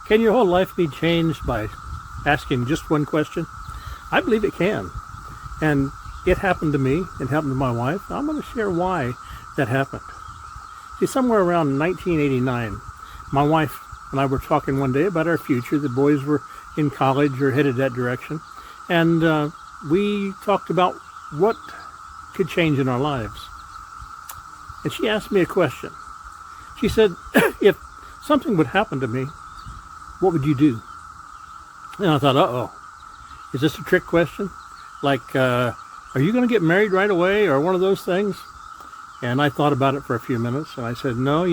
Can your whole life be changed by asking just one question? I believe it can. And it happened to me. It happened to my wife. I'm going to share why that happened. See, somewhere around 1989, my wife and I were talking one day about our future. The boys were in college or headed that direction. And we talked about what could change in our lives. And she asked me a question. She said, if something would happen to me, what would you do? And I thought, uh-oh, is this a trick question? Like, are you going to get married right away or one of those things? And I thought about it for a few minutes, and I said, no,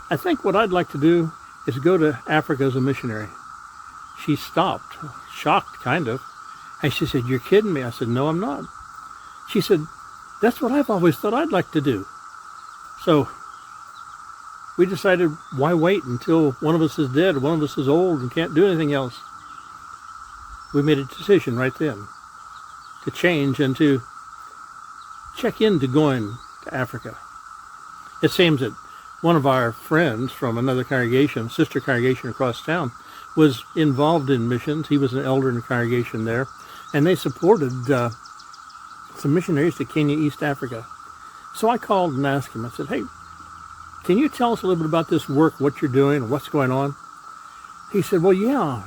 I think what I'd like to do is go to Africa as a missionary. She stopped, shocked kind of, and she said, you're kidding me. I said, no, I'm not. She said, that's what I've always thought I'd like to do. So we decided, why wait until one of us is dead, or one of us is old and can't do anything else? We made a decision right then to change and to check into going to Africa. It seems that one of our friends from another congregation, sister congregation across town, was involved in missions. He was an elder in the congregation there, and they supported some missionaries to Kenya, East Africa. So I called and asked him, I said, hey, can you tell us a little bit about this work, what you're doing, what's going on? He said, well, yeah.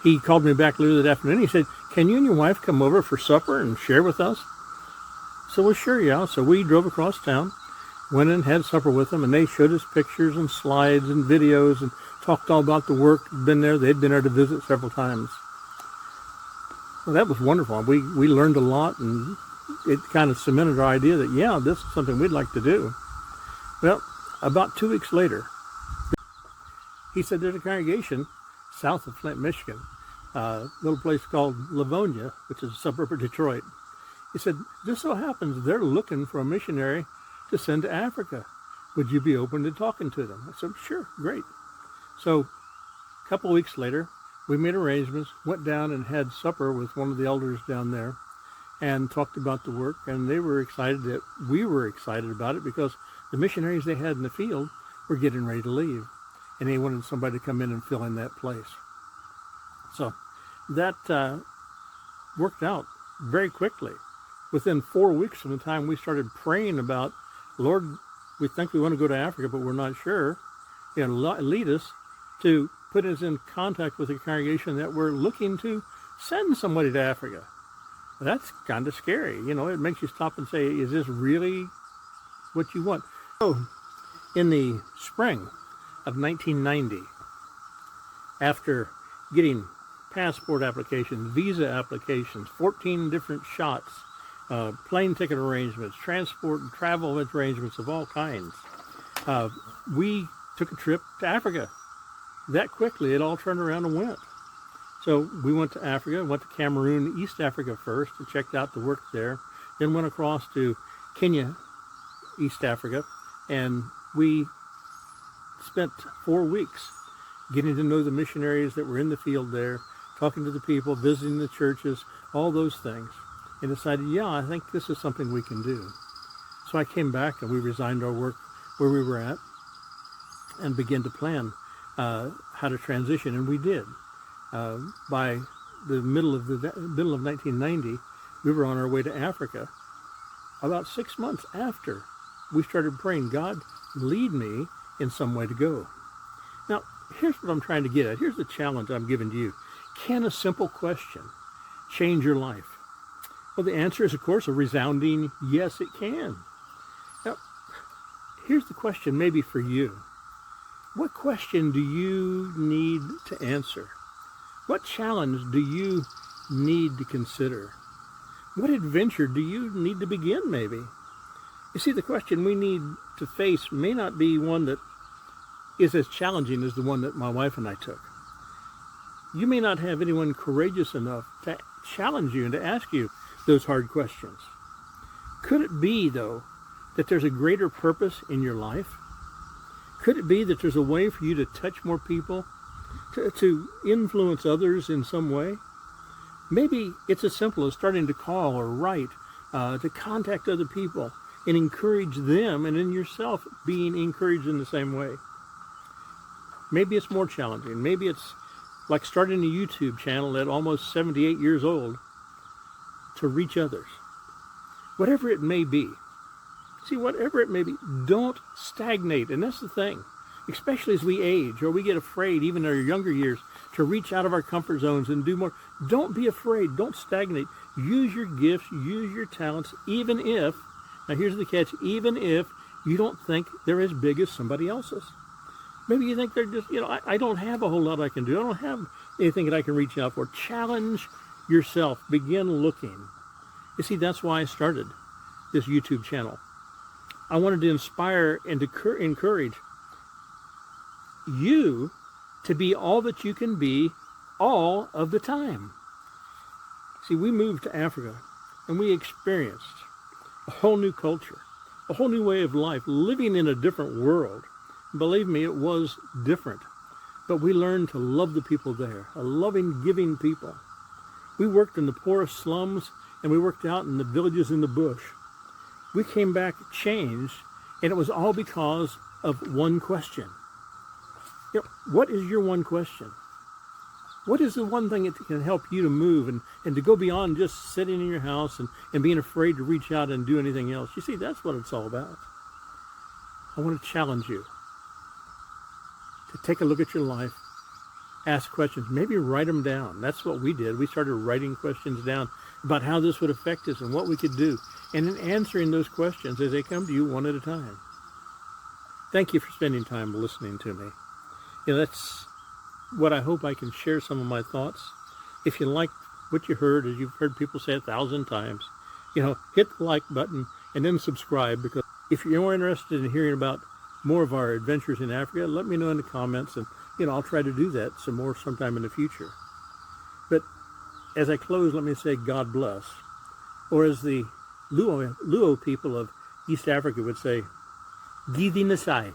He called me back later that afternoon. He said, can you and your wife come over for supper and share with us? So, well, sure, yeah. So we drove across town, went and had supper with them, and they showed us pictures and slides and videos and talked all about the work. Been there. They'd been there to visit several times. Well, that was wonderful. We learned a lot, and it kind of cemented our idea that, yeah, this is something we'd like to do. Well, about 2 weeks later, he said there's a congregation south of Flint, Michigan, a little place called Livonia, which is a suburb of Detroit. He said, just so happens they're looking for a missionary to send to Africa. Would you be open to talking to them? I said, sure, great. So a couple of weeks later, we made arrangements, went down and had supper with one of the elders down there and talked about the work. And they were excited that we were excited about it because the missionaries they had in the field were getting ready to leave. And they wanted somebody to come in and fill in that place. So that worked out very quickly. Within 4 weeks from the time we started praying about, Lord, we think we want to go to Africa, but we're not sure, lead us to put us in contact with a congregation that we're looking to send somebody to Africa. That's kind of scary. It makes you stop and say, is this really what you want? So in the spring of 1990, after getting passport applications, visa applications, 14 different shots, plane ticket arrangements, transport and travel arrangements of all kinds, we took a trip to Africa. That quickly, it all turned around and went. So we went to Africa, went to Cameroon, East Africa first, and checked out the work there. Then went across to Kenya, East Africa, and we spent 4 weeks getting to know the missionaries that were in the field there, talking to the people, visiting the churches, all those things, and decided, yeah, I think this is something we can do. So I came back and we resigned our work where we were at and began to plan how to transition, and we did. By the middle of 1990, we were on our way to Africa. About 6 months after, we started praying, God, lead me in some way to go. Now, here's what I'm trying to get at. Here's the challenge I'm giving to you. Can a simple question change your life? Well, the answer is, of course, a resounding yes, it can. Now, here's the question maybe for you. What question do you need to answer? What challenge do you need to consider? What adventure do you need to begin, maybe? You see, the question we need to face may not be one that is as challenging as the one that my wife and I took. You may not have anyone courageous enough to challenge you and to ask you those hard questions. Could it be, though, that there's a greater purpose in your life? Could it be that there's a way for you to touch more people, to influence others in some way? Maybe it's as simple as starting to call or write, to contact other people and encourage them, and in yourself being encouraged in the same way. Maybe it's more challenging. Maybe it's like starting a YouTube channel at almost 78 years old to reach others. Whatever it may be. See, whatever it may be, don't stagnate. And that's the thing, especially as we age or we get afraid, even in our younger years, to reach out of our comfort zones and do more. Don't be afraid. Don't stagnate. Use your gifts, use your talents, even if, now here's the catch, even if you don't think they're as big as somebody else's. Maybe you think they're just, I don't have a whole lot I can do. I don't have anything that I can reach out for. Challenge yourself. Begin looking. You see, that's why I started this YouTube channel. I wanted to inspire and to encourage you to be all that you can be all of the time. See, we moved to Africa and we experienced a whole new culture, a whole new way of life, living in a different world. Believe me, it was different. But we learned to love the people there, a loving, giving people. We worked in the poorest slums and we worked out in the villages in the bush. We came back changed, and it was all because of one question. What is your one question? What is the one thing that can help you to move and to go beyond just sitting in your house and being afraid to reach out and do anything else? You see, that's what it's all about. I want to challenge you to take a look at your life, ask questions, maybe write them down. That's what we did. We started writing questions down about how this would affect us and what we could do, and then answering those questions as they come to you one at a time. Thank you for spending time listening to me. That's what I hope I can share some of my thoughts. If you like what you heard, as you've heard people say 1,000 times, hit the like button and then subscribe, because if you're more interested in hearing about more of our adventures in Africa, let me know in the comments, and I'll try to do that some more sometime in the future. But as I close, let me say God bless, or as the Luo people of East Africa would say, Gidi Nasai,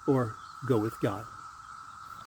or go with God.